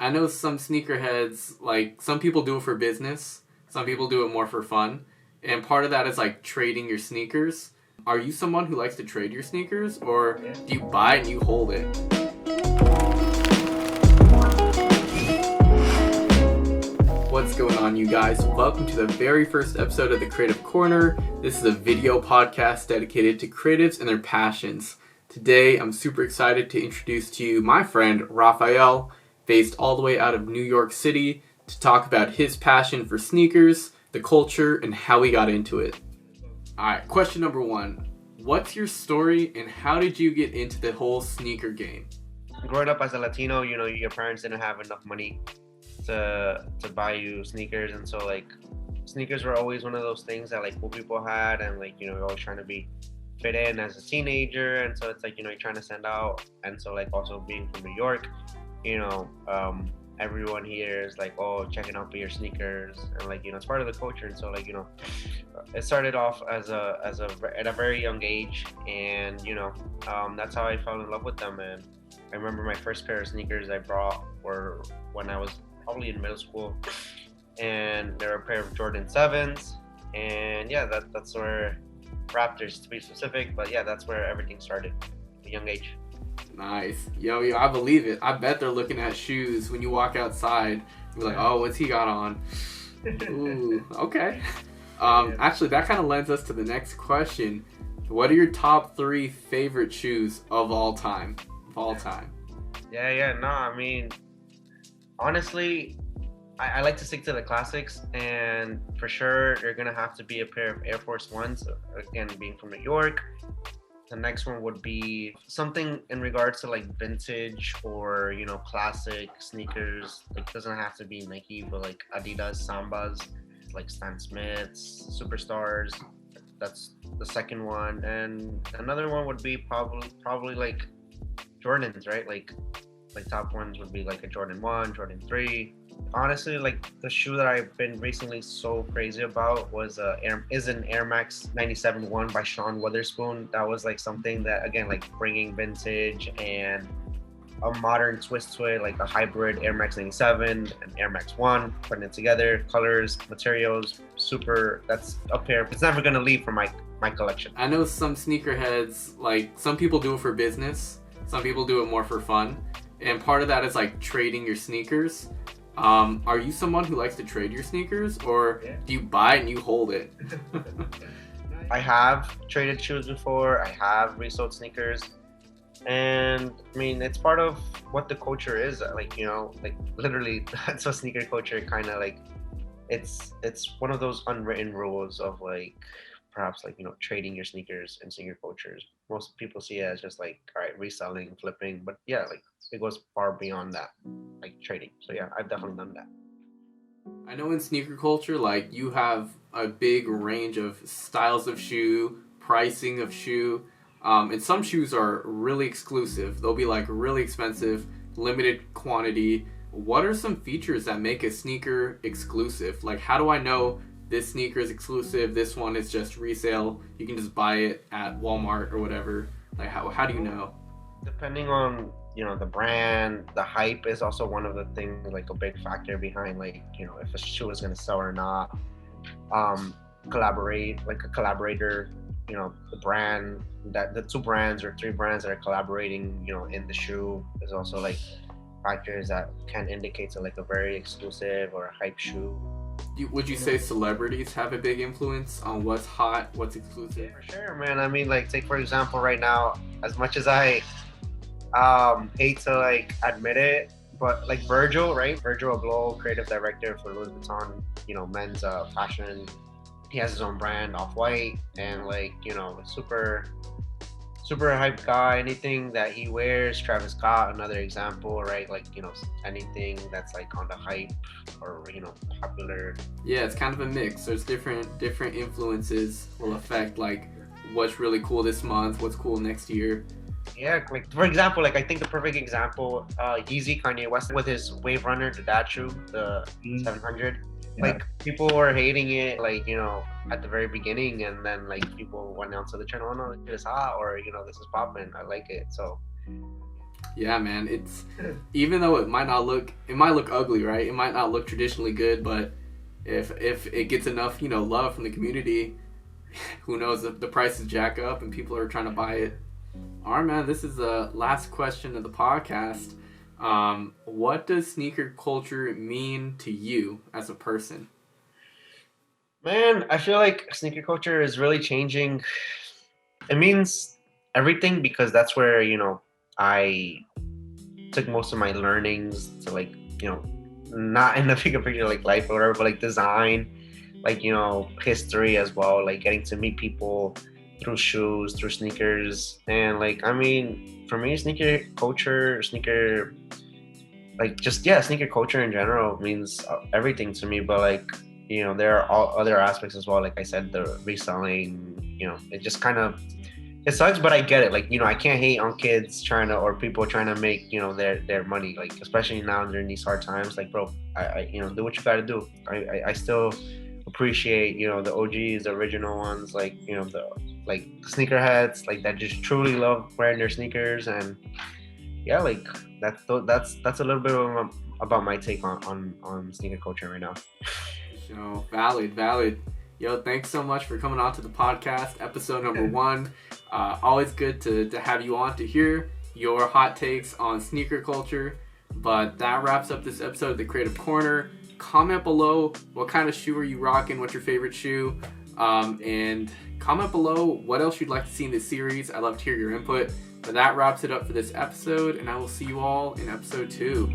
I know some sneakerheads, like, some people do it for business, some people do it more for fun, and part of that is, like, trading your sneakers. Are you someone who likes to trade your sneakers, or do you buy it and you hold it? What's going on, you guys? Welcome to the very first episode of the Creative Corner. This is a video podcast dedicated to creatives and their passions. Today, I'm super excited to introduce to you my friend, Raphael, based all the way out of New York City, to talk about his passion for sneakers, the culture, and how he got into it. Alright, question number one. What's your story and how did you get into the whole sneaker game? Growing up as a Latino, your parents didn't have enough money to buy you sneakers, and so like sneakers were always one of those things that like cool people had, and like you're always trying to be fit in as a teenager, and so it's like you're trying to stand out, and so like also being from New York, everyone here is like, oh, checking out for your sneakers, and like it's part of the culture, and so like it started off as at a very young age, and that's how I fell in love with them. And I remember my first pair of sneakers I brought were when I was probably in middle school, and they were a pair of Jordan 7s, and yeah, that's where Raptors to be specific, but yeah, that's where everything started at a young age. Nice. Yo, I believe it. I bet they're looking at shoes when you walk outside. You're like, oh, what's he got on? Ooh, okay. Actually, that kind of lends us to the next question. What are your top 3 favorite shoes of all time? No, I mean, honestly, I like to stick to the classics, and for sure, they're going to have to be a pair of Air Force Ones. Again, being from New York. The next one would be something in regards to like vintage or classic sneakers. Like, doesn't have to be Nike, but like Adidas Sambas, like Stan Smiths, Superstars. That's the second one, and another one would be probably like Jordans, right? Like top ones would be like a Jordan 1, Jordan 3. Honestly, like the shoe that I've been recently so crazy about was an Air Max 97 1 by Sean Witherspoon. That was like something that, again, like bringing vintage and a modern twist to it, like a hybrid Air Max 97 and Air Max 1, putting it together, colors, materials, super. That's a pair. It's never gonna leave from my collection. I know some sneakerheads, like some people do it for business, some people do it more for fun, and part of that is like trading your sneakers. Are you someone who likes to trade your sneakers, or do you buy it and you hold it? I have traded shoes before. I have resold sneakers, and I mean it's part of what the culture is. Like like literally, that's what sneaker culture kind of like. It's one of those unwritten rules of like perhaps like trading your sneakers in sneaker cultures. Most people see it as just like, all right, reselling, flipping, but yeah, like it goes far beyond that, like trading. So yeah, I've definitely done that. I know in sneaker culture, like you have a big range of styles of shoe, pricing of shoe, and some shoes are really exclusive. They'll be like really expensive, limited quantity. What are some features that make a sneaker exclusive? Like, how do I know this sneaker is exclusive, this one is just resale, you can just buy it at Walmart or whatever? Like, how do you know? Depending on the brand, the hype is also one of the things, like a big factor behind like if a shoe is going to sell or not. Collaborate, like a collaborator, the brand, that the 2 brands or 3 brands that are collaborating in the shoe is also like factors that can indicate to like a very exclusive or a hype shoe. Would you say celebrities have a big influence on what's hot, what's exclusive? Yeah, for sure, man. I mean, like, take for example right now, as much as I hate to like admit it, but like Virgil Abloh, creative director for Louis Vuitton, men's fashion. He has his own brand, Off-White, and like super hype guy. Anything that he wears, Travis Scott, another example, right? Like anything that's like on the hype or popular. Yeah, it's kind of a mix. There's different influences will affect like what's really cool this month, what's cool next year. Yeah, like for example, like I think the perfect example, Yeezy, Kanye West with his Wave Runner, the dad shoe, the 700. Yeah. Like people were hating it, like at the very beginning, and then like people went onto the channel, oh no, it's hot, or this is popping, I like it. So Yeah, man. It's even though it might look ugly, right? It might not look traditionally good, but if it gets enough, love from the community, who knows if the prices jack up and people are trying to buy it. All right, man. This is the last question of the podcast. What does sneaker culture mean to you as a person? Man, I feel like sneaker culture is really changing. It means everything because that's where, I took most of my learnings to like, not in the bigger picture like life or whatever, but like design, like, history as well, like getting to meet people through shoes, through sneakers. And like, I mean, for me, sneaker culture, sneaker culture in general means everything to me. But like, there are all other aspects as well. Like I said, the reselling, it just kind of it sucks, but I get it. Like, I can't hate on kids trying to or people trying to make their money. Like, especially now during these hard times. Like, bro, I do what you got to do. I still appreciate the OGs, the original ones, like the like sneakerheads, like that just truly love wearing their sneakers. And yeah, like that's a little bit about my take on sneaker culture right now. Valid. Yo, thanks so much for coming on to the podcast, episode number 1. Always good to have you on to hear your hot takes on sneaker culture. But that wraps up this episode of the Creative Corner. Comment below what kind of shoe are you rocking, what's your favorite shoe, and comment below what else you'd like to see in this series. I'd love to hear your input. But that wraps it up for this episode, and I will see you all in episode 2.